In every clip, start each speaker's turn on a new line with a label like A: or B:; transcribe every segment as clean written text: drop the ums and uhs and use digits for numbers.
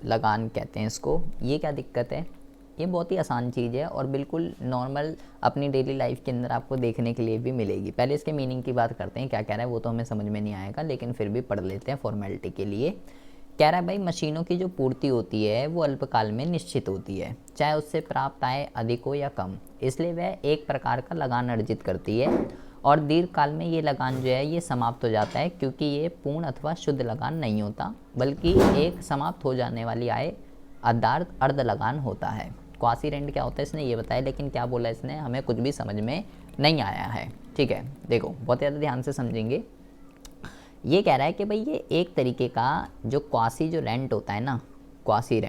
A: लगान कहते हैं इसको। ये क्या दिक्कत है? ये बहुत ही आसान चीज़ है और बिल्कुल नॉर्मल अपनी डेली लाइफ के अंदर आपको देखने के लिए भी मिलेगी। पहले इसके मीनिंग की बात करते हैं, क्या कह रहा है वो तो हमें समझ में नहीं आएगा, लेकिन फिर भी पढ़ लेते हैं फॉर्मेलिटी के लिए। कह रहा है भाई मशीनों की जो पूर्ति होती है वो अल्पकाल में निश्चित होती है, चाहे उससे प्राप्त आय अधिक हो या कम, इसलिए वह एक प्रकार का लगान अर्जित करती है और दीर्घ काल में ये लगान जो है ये समाप्त हो जाता है, क्योंकि ये पूर्ण अथवा शुद्ध लगान नहीं होता बल्कि एक समाप्त हो जाने वाली आय अर्थात अर्ध लगान होता है। क्वासी रेंट क्या होता है इसने ये बताया, लेकिन क्या बोला इसने हमें कुछ भी समझ में नहीं आया है। ठीक है, देखो बहुत ज़्यादा ध्यान से समझेंगे। ये कह रहा है कि भाई ये एक तरीके का जो क्वासी जो रेंट होता है ना, क्वासी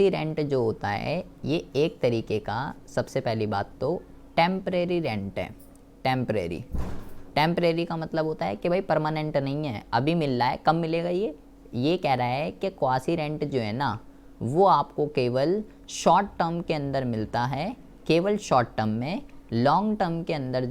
A: रेंट जो होता है ये एक तरीके का, सबसे पहली बात तो टेम्परेरी रेंट है। टेम्परेरी का मतलब होता है कि भाई परमानेंट नहीं है, अभी मिल रहा है, कब मिलेगा ये कह रहा है कि क्वासी रेंट जो है ना वो आपको केवल शॉर्ट टर्म के अंदर मिलता है, केवल शॉर्ट टर्म में। लॉन्ग टर्म के अंदर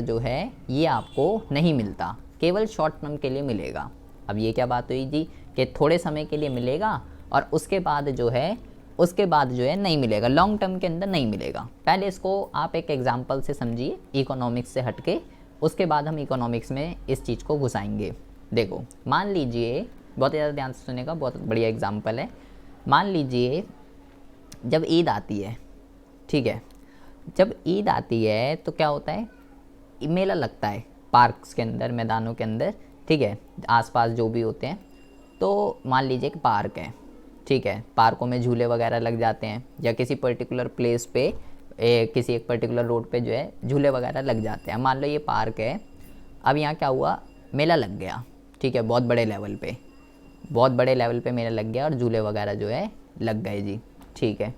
A: जो है ये आपको नहीं मिलता, केवल शॉर्ट टर्म के लिए मिलेगा। अब ये क्या बात हुई जी कि थोड़े समय के लिए मिलेगा और उसके बाद जो है नहीं मिलेगा, लॉन्ग टर्म के अंदर नहीं मिलेगा। पहले इसको आप एक एग्जांपल से समझिए, इकोनॉमिक्स से हटके, उसके बाद हम इकोनॉमिक्स में इस चीज़ को घुसाएंगे। देखो मान लीजिए, बहुत ज़्यादा ध्यान से सुनेगा, बहुत बढ़िया एग्जांपल है। मान लीजिए जब ईद आती है, ठीक है, जब ईद आती है तो क्या होता है, मेला लगता है पार्क्स के अंदर, मैदानों के अंदर, ठीक है, आसपास जो भी होते हैं। तो मान लीजिए कि पार्क है, ठीक है, पार्कों में झूले वगैरह लग जाते हैं या किसी पर्टिकुलर प्लेस पे किसी एक पर्टिकुलर रोड पे जो है झूले वगैरह लग जाते हैं। मान लो ये पार्क है, अब यहाँ क्या हुआ, मेला लग गया, ठीक है, बहुत बड़े लेवल पे मेला लग गया और झूले वगैरह जो है लग गए जी, ठीक है।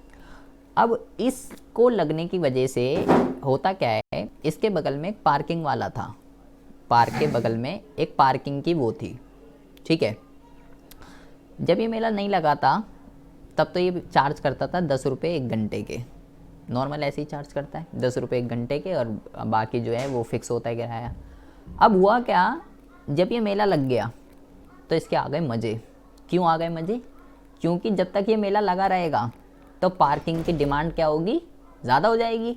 A: अब इसको लगने की वजह से होता क्या है, इसके बगल में एक पार्किंग वाला था, पार्क के बगल में एक पार्किंग की वो थी, ठीक है। जब ये मेला नहीं लगा था तब तो ये चार्ज करता था 10 रुपये 1 घंटे के, नॉर्मल ऐसे ही चार्ज करता है 10 रुपये 1 घंटे के, और बाकी जो है वो फिक्स होता है किराया। अब हुआ क्या, जब ये मेला लग गया तो इसके आ गए मज़े। क्यों आ गए मज़े? क्योंकि जब तक ये मेला लगा रहेगा तो पार्किंग की डिमांड क्या होगी, ज़्यादा हो जाएगी,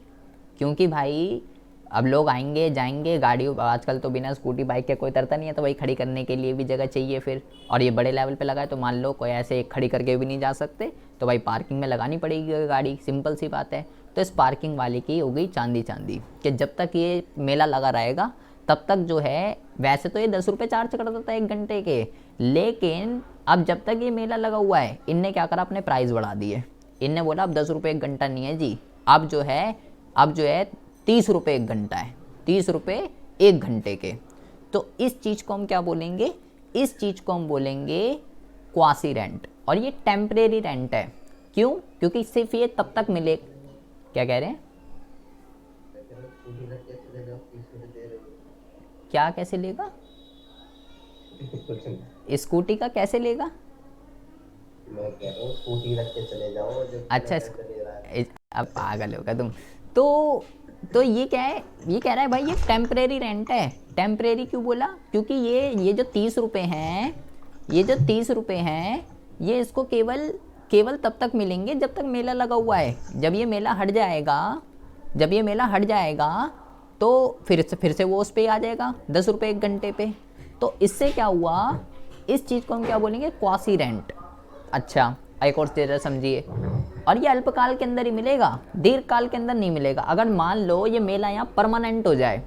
A: क्योंकि भाई अब लोग आएंगे जाएंगे, गाड़ियों आजकल तो बिना स्कूटी बाइक के कोई तरता नहीं है, तो भाई खड़ी करने के लिए भी जगह चाहिए फिर, और ये बड़े लेवल पे लगा है तो मान लो कोई ऐसे खड़ी करके भी नहीं जा सकते, तो भाई पार्किंग में लगानी पड़ेगी गाड़ी, सिंपल सी बात है। तो इस पार्किंग वाले की हो गई चांदी कि जब तक ये मेला लगा रहेगा तब तक जो है, वैसे तो ये 10 रुपये चार्ज करता था 1 घंटे के, लेकिन अब जब तक ये मेला लगा हुआ है इनने क्या करा, अपने प्राइस बढ़ा दिए। इनने बोला अब 10 रुपये 1 घंटा नहीं है जी, अब जो है 30 रुपये 1 घंटा है, 30 रुपये 1 घंटे के। तो इस चीज़ को हम क्या बोलेंगे, इस चीज़ को हम बोलेंगे क्वासी रेंट, और ये टेम्परेरी रेंट है। क्यों? क्योंकि सिर्फ ये तब तक मिले, क्या कह रहे हैं, क्या कैसे लेगा, स्कूटी का कैसे लेगा,
B: मैं कह रहा हूँ स्कूटी रख के चले जाओ, जब
A: अच्छा
B: दे रहा है।
A: अब पागल होगा तुम। तो ये क्या है, ये कह रहा है भाई ये टेम्परेरी रेंट है। टेम्परेरी क्यों बोला, क्योंकि ये जो 30 रुपये हैं, ये इसको केवल तब तक मिलेंगे जब तक मेला लगा हुआ है। जब ये मेला हट जाएगा तो फिर से वो उस पे आ जाएगा 10 रुपये 1 घंटे पे। तो इससे क्या हुआ, इस चीज़ को हम क्या बोलेंगे, क्वासी रेंट। अच्छा एक और चीज़ समझिए, और ये अल्पकाल के अंदर ही मिलेगा, दीर्घ काल के अंदर नहीं मिलेगा। अगर मान लो ये मेला यहाँ परमानेंट हो जाए,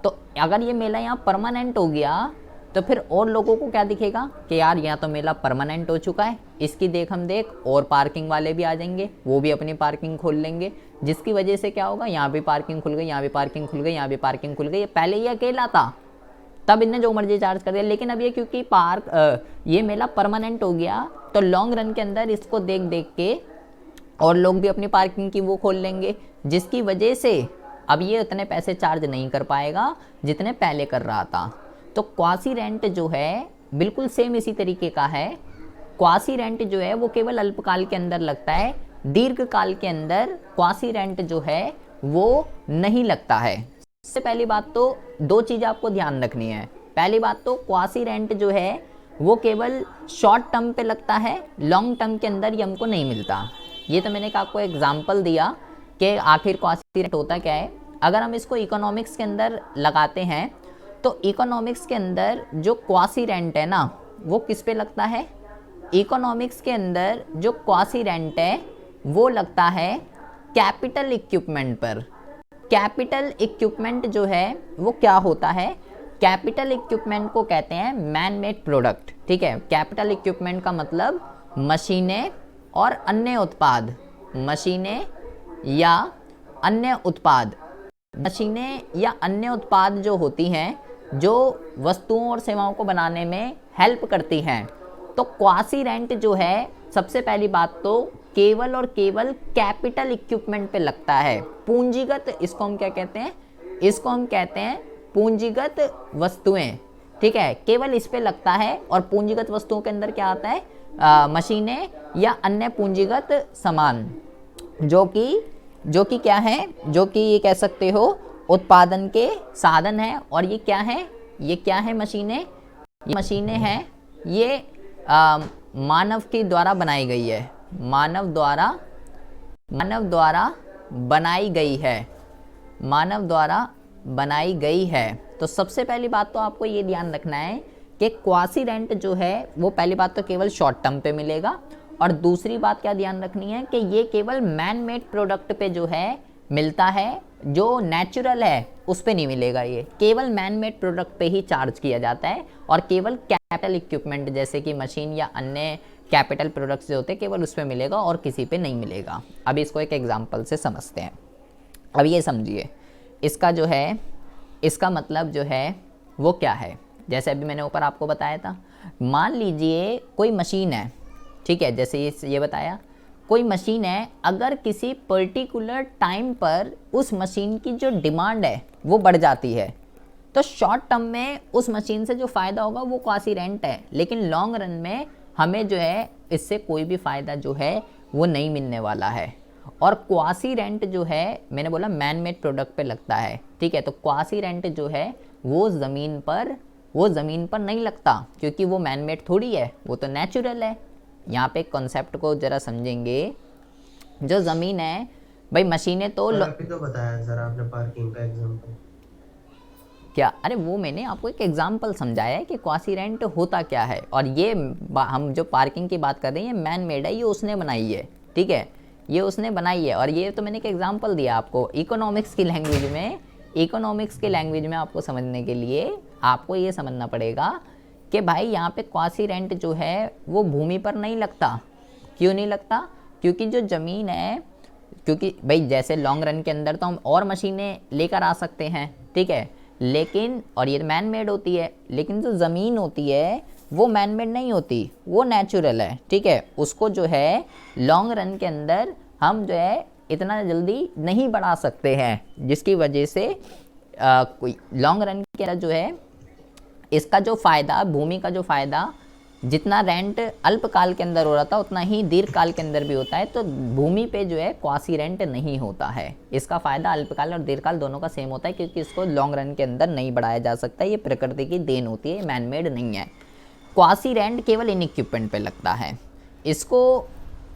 A: तो अगर ये मेला यहाँ परमानेंट हो गया तो फिर और लोगों को क्या दिखेगा कि यार यहाँ तो मेला परमानेंट हो चुका है, इसकी देख हम देख, और पार्किंग वाले भी आ जाएंगे, वो भी अपनी पार्किंग खोल लेंगे, जिसकी वजह से क्या होगा, यहाँ भी पार्किंग खुल गई, यहाँ भी पार्किंग खुल गई, यहाँ भी पार्किंग खुल गई। पहले ये अकेला था तब इनने जो मर्जी चार्ज कर दिया, लेकिन अब ये क्योंकि ये मेला परमानेंट हो गया तो लॉन्ग रन के अंदर इसको देख देख के और लोग भी अपनी पार्किंग की वो खोल लेंगे, जिसकी वजह से अब ये उतने पैसे चार्ज नहीं कर पाएगा जितने पहले कर रहा था। तो क्वासी रेंट जो है बिल्कुल सेम इसी तरीके का है। क्वासी रेंट जो है वो केवल अल्पकाल के अंदर लगता है, दीर्घ काल के अंदर क्वासी रेंट जो है वो नहीं लगता है। सबसे पहली बात तो 2 चीज़ आपको ध्यान रखनी है। पहली बात तो क्वासी रेंट जो है वो केवल शॉर्ट टर्म पे लगता है, लॉन्ग टर्म के अंदर ये हमको नहीं मिलता। ये तो मैंने आपको एग्जांपल दिया कि आखिर क्वासी रेंट होता क्या है। अगर हम इसको इकोनॉमिक्स के अंदर लगाते हैं तो इकोनॉमिक्स के अंदर जो क्वासी रेंट है ना वो किस पे लगता है, इकोनॉमिक्स के अंदर जो क्वासी रेंट है वो लगता है कैपिटल इक्विपमेंट पर। कैपिटल इक्विपमेंट जो है वो क्या होता है, कैपिटल इक्विपमेंट को कहते हैं मैन मेड प्रोडक्ट। ठीक है, कैपिटल इक्विपमेंट का मतलब मशीनें और अन्य उत्पाद, मशीनें या अन्य उत्पाद, मशीनें या अन्य उत्पाद जो होती हैं जो वस्तुओं और सेवाओं को बनाने में हेल्प करती हैं। तो क्वासी रेंट जो है सबसे पहली बात तो केवल और केवल कैपिटल इक्विपमेंट पे लगता है, पूंजीगत, इसको हम क्या कहते हैं, इसको हम कहते हैं पूंजीगत वस्तुएं। ठीक है, केवल इस पे लगता है। और पूंजीगत वस्तुओं के अंदर क्या आता है, मशीनें या अन्य पूंजीगत सामान जो कि क्या है, जो कि ये कह सकते हो उत्पादन के साधन है। और ये क्या है, ये क्या है मशीनें, ये मशीनें हैं, ये मानव के द्वारा बनाई गई है, मानव द्वारा बनाई गई है, मानव द्वारा बनाई गई है। तो सबसे पहली बात तो आपको ये ध्यान रखना है कि क्वासी रेंट जो है वो पहली बात तो केवल शॉर्ट टर्म पे मिलेगा। और दूसरी बात क्या ध्यान रखनी है कि ये केवल मैन मेड प्रोडक्ट पे जो है मिलता है, जो नेचुरल है उस पे नहीं मिलेगा। ये केवल मैन मेड प्रोडक्ट पे ही चार्ज किया जाता है और केवल कैपिटल इक्विपमेंट जैसे कि मशीन या अन्य कैपिटल प्रोडक्ट्स जो होते हैं केवल उस पे मिलेगा और किसी पे नहीं मिलेगा। अब इसको एक एग्जांपल से समझते हैं। अब ये समझिए, इसका जो है, इसका मतलब जो है वो क्या है। जैसे अभी मैंने ऊपर आपको बताया था, मान लीजिए कोई मशीन है, ठीक है, जैसे ये बताया कोई मशीन है, अगर किसी पर्टिकुलर टाइम पर उस मशीन की जो डिमांड है वो बढ़ जाती है तो शॉर्ट टर्म में उस मशीन से जो फ़ायदा होगा वो क्वासी रेंट है, लेकिन लॉन्ग रन में हमें जो है इससे कोई भी फ़ायदा जो है वो नहीं मिलने वाला है। और क्वासी रेंट जो है मैंने बोला मैन मेड प्रोडक्ट पे लगता है। ठीक है, तो क्वासी रेंट जो है वो ज़मीन पर नहीं लगता क्योंकि वो मैन मेड थोड़ी है, वो तो नेचुरल है। यहाँ पे कॉन्सेप्ट को ज़रा समझेंगे, जो ज़मीन है भाई, मशीनें तो
B: अभी तो बताया सर आपने पार्किंग का एग्जांपल।
A: क्या, अरे वो मैंने आपको एक एग्जांपल समझाया है कि क्वासी रेंट होता क्या है। और ये हम जो पार्किंग की बात कर रहे हैं ये मैन मेड है, ये उसने बनाई है। ठीक है, ये उसने बनाई है। और ये तो मैंने एक एग्जांपल दिया आपको इकोनॉमिक्स की लैंग्वेज में। इकोनॉमिक्स की लैंग्वेज में आपको समझने के लिए आपको ये समझना पड़ेगा कि भाई यहाँ पे क्वासी रेंट जो है वो भूमि पर नहीं लगता। क्यों नहीं लगता, क्योंकि जो ज़मीन है, क्योंकि भाई जैसे लॉन्ग रन के अंदर तो हम और मशीनें लेकर आ सकते हैं, ठीक है, लेकिन और ये मैन मेड होती है, लेकिन जो ज़मीन होती है वो मैन मेड नहीं होती, वो नेचुरल है। ठीक है, उसको जो है लॉन्ग रन के अंदर हम जो है इतना जल्दी नहीं बढ़ा सकते हैं, जिसकी वजह से कोई लॉन्ग रन के अंदर जो है इसका जो फ़ायदा, भूमि का जो फ़ायदा जितना रेंट अल्पकाल के अंदर हो रहा था उतना ही दीर्घकाल के अंदर भी होता है। तो भूमि पे जो है क्वासी रेंट नहीं होता है, इसका फ़ायदा अल्पकाल और दीर्घकाल दोनों का सेम होता है क्योंकि इसको लॉन्ग रन के अंदर नहीं बढ़ाया जा सकता। ये प्रकृति की देन होती है, मैन मेड नहीं है। क्वासी रेंट केवल इन इक्विपमेंट पे लगता है। इसको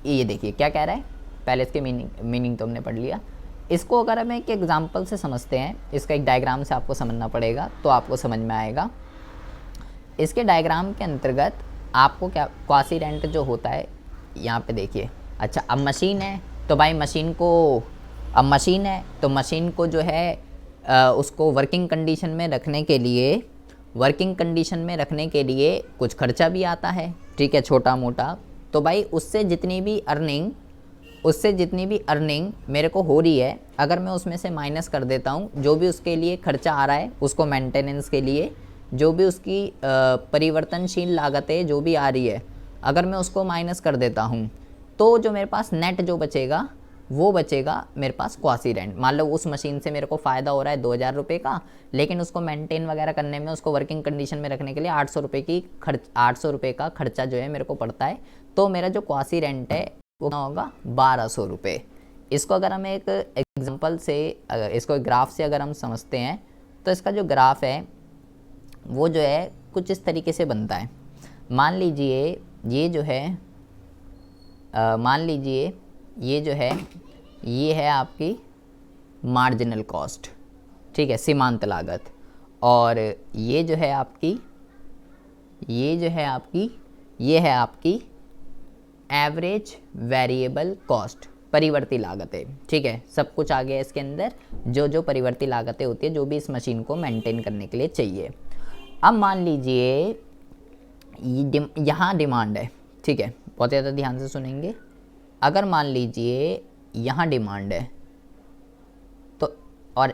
A: ये देखिए क्या कह रहा है, पहले इसके मीनिंग तो हमने पढ़ लिया। इसको अगर हम एक एग्जाम्पल से समझते हैं, इसका एक डायग्राम से आपको समझना पड़ेगा तो आपको समझ में आएगा। इसके डायग्राम के अंतर्गत आपको क्या क्वासी रेंट जो होता है यहाँ पे देखिए। अच्छा, अब मशीन है तो भाई मशीन को, अब मशीन है तो मशीन को जो है उसको वर्किंग कंडीशन में रखने के लिए कुछ खर्चा भी आता है। ठीक है, छोटा मोटा। तो भाई उससे जितनी भी अर्निंग मेरे को हो रही है, अगर मैं उसमें से माइनस कर देता हूँ जो भी उसके लिए खर्चा आ रहा है, उसको मेंटेनेंस के लिए जो भी उसकी परिवर्तनशील लागतें जो भी आ रही है, अगर मैं उसको माइनस कर देता हूँ तो जो मेरे पास नेट जो बचेगा वो बचेगा मेरे पास क्वासी रेंट। मान लो उस मशीन से मेरे को फ़ायदा हो रहा है 2000 रुपये का, लेकिन उसको मेंटेन वगैरह करने में, उसको वर्किंग कंडीशन में रखने के लिए 800 रुपये का खर्चा जो है मेरे को पड़ता है। तो मेरा जो क्वासी रेंट है वो क्या होगा, 1200 रुपये। इसको अगर हम एक एग्जाम्पल से, इसको ग्राफ से अगर हम समझते हैं तो इसका जो ग्राफ है वो जो है कुछ इस तरीके से बनता है। मान लीजिए ये जो है मान लीजिए ये जो है ये है आपकी मार्जिनल कॉस्ट, ठीक है, सीमांत लागत, और ये जो है आपकी ये है आपकी एवरेज वेरिएबल कॉस्ट, परिवर्ती लागतें, ठीक है। सब कुछ आ गया इसके अंदर, जो जो परिवर्ती लागतें होती है जो भी इस मशीन को मेंटेन करने के लिए चाहिए। अब मान लीजिए यहाँ डिमांड है, ठीक है, बहुत ज़्यादा ध्यान से सुनेंगे। अगर मान लीजिए यहाँ डिमांड है तो, और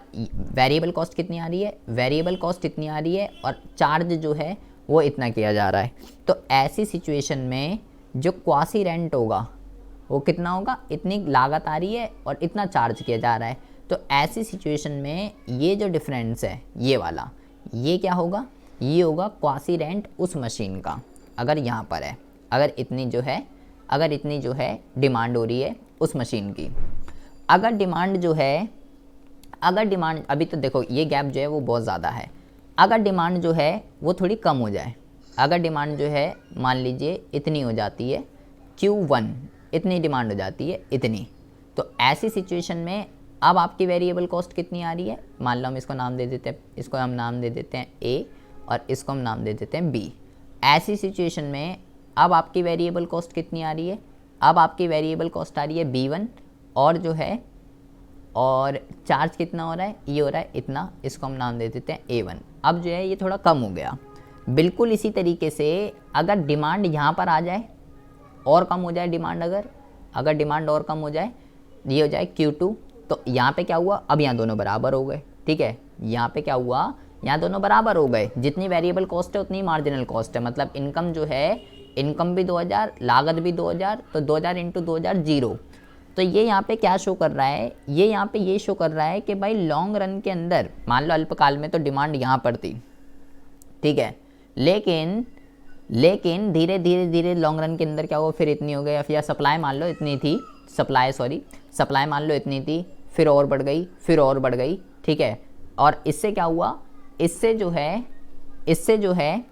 A: वेरिएबल कॉस्ट कितनी आ रही है, वेरिएबल कॉस्ट इतनी आ रही है और चार्ज जो है वो इतना किया जा रहा है, तो ऐसी सिचुएशन में जो क्वासी रेंट होगा वो कितना होगा, इतनी लागत आ रही है और इतना चार्ज किया जा रहा है, तो ऐसी सिचुएशन में ये जो डिफरेंस है ये वाला, ये क्या होगा, ये होगा क्वासी रेंट उस मशीन का। अगर यहाँ पर है, अगर इतनी जो है डिमांड हो रही है उस मशीन की, अगर डिमांड अभी तो देखो ये गैप जो है वो बहुत ज़्यादा है, अगर डिमांड जो है वो थोड़ी कम हो जाए, अगर डिमांड जो है मान लीजिए इतनी हो जाती है Q1, इतनी डिमांड हो जाती है इतनी, तो ऐसी सिचुएशन में अब आपकी वेरिएबल कॉस्ट कितनी आ रही है, मान लो हम इसको नाम दे देते हैं, इसको हम नाम दे देते हैं A और इसको हम नाम दे देते हैं B। ऐसी सिचुएशन में अब आपकी वेरिएबल कॉस्ट कितनी आ रही है, अब आपकी वेरिएबल कॉस्ट आ रही है B1, और जो है और चार्ज कितना हो रहा है, ये हो रहा है इतना, इसको हम नाम दे देते हैं A1। अब जो है ये थोड़ा कम हो गया। बिल्कुल इसी तरीके से अगर डिमांड यहाँ पर आ जाए और कम हो जाए, अगर डिमांड और कम हो जाए, ये हो जाए Q2, तो यहाँ पे क्या हुआ, अब यहाँ दोनों बराबर हो गए, ठीक है, यहाँ पे क्या हुआ, यहाँ दोनों बराबर हो गए, जितनी वेरिएबल कॉस्ट है उतनी मार्जिनल कॉस्ट है, मतलब इनकम जो है, इनकम भी 2000, लागत भी 2000, तो 2000 इंटू 2000 0। तो ये यहाँ पे क्या शो कर रहा है, ये यहाँ पे ये शो कर रहा है कि भाई लॉन्ग रन के अंदर, मान लो अल्पकाल में तो डिमांड यहाँ पर थी, ठीक है, लेकिन धीरे धीरे लॉन्ग रन के अंदर क्या हुआ, फिर इतनी हो गई, या सप्लाई मान लो इतनी थी, सप्लाई मान लो इतनी थी, फिर और बढ़ गई, ठीक है, और इससे क्या हुआ, इससे जो है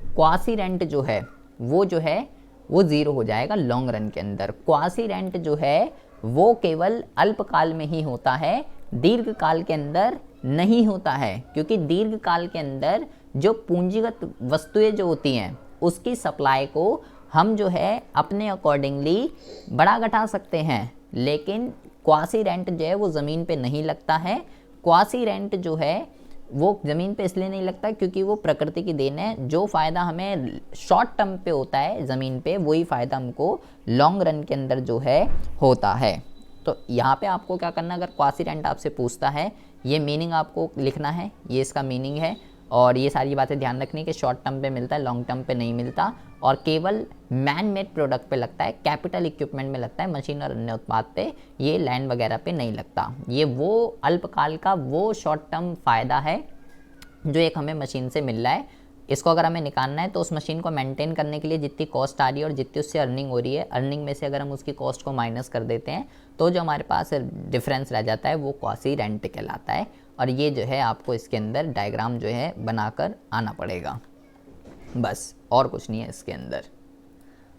A: क्वासी रेंट जो है वो ज़ीरो हो जाएगा लॉन्ग रन के अंदर। क्वासी रेंट जो है वो केवल अल्पकाल में ही होता है, दीर्घकाल के अंदर नहीं होता है, क्योंकि दीर्घकाल के अंदर जो पूंजीगत वस्तुएं जो होती हैं उसकी सप्लाई को हम जो है अपने अकॉर्डिंगली बढ़ा घटा सकते हैं, लेकिन क्वासी रेंट जो है वो ज़मीन पे नहीं लगता है। क्वासी रेंट जो है वो ज़मीन पे इसलिए नहीं लगता क्योंकि वो प्रकृति की देन है, जो फ़ायदा हमें शॉर्ट टर्म पे होता है ज़मीन पे, वही फ़ायदा हमको लॉन्ग रन के अंदर जो है होता है। तो यहाँ पे आपको क्या करना, अगर क्वासी रेंट आपसे पूछता है, ये मीनिंग आपको लिखना है, ये इसका मीनिंग है, और ये सारी बातें ध्यान रखनी कि शॉर्ट टर्म पे मिलता है, लॉन्ग टर्म पे नहीं मिलता, और केवल मैन मेड प्रोडक्ट पे लगता है, कैपिटल इक्विपमेंट में लगता है, मशीन और अन्य उत्पाद पे, ये लैंड वगैरह पे नहीं लगता। ये वो अल्पकाल का वो शॉर्ट टर्म फ़ायदा है जो एक हमें मशीन से मिल रहा है। इसको अगर हमें निकालना है तो उस मशीन को मेंटेन करने के लिए जितनी कॉस्ट आ रही है और जितनी उससे अर्निंग हो रही है, अर्निंग में से अगर हम उसकी कॉस्ट को माइनस कर देते हैं तो जो हमारे पास डिफरेंस रह जाता है वो क्वासी रेंट कहलाता है। और ये जो है आपको इसके अंदर डायग्राम जो है बनाकर आना पड़ेगा, बस और कुछ नहीं है इसके अंदर।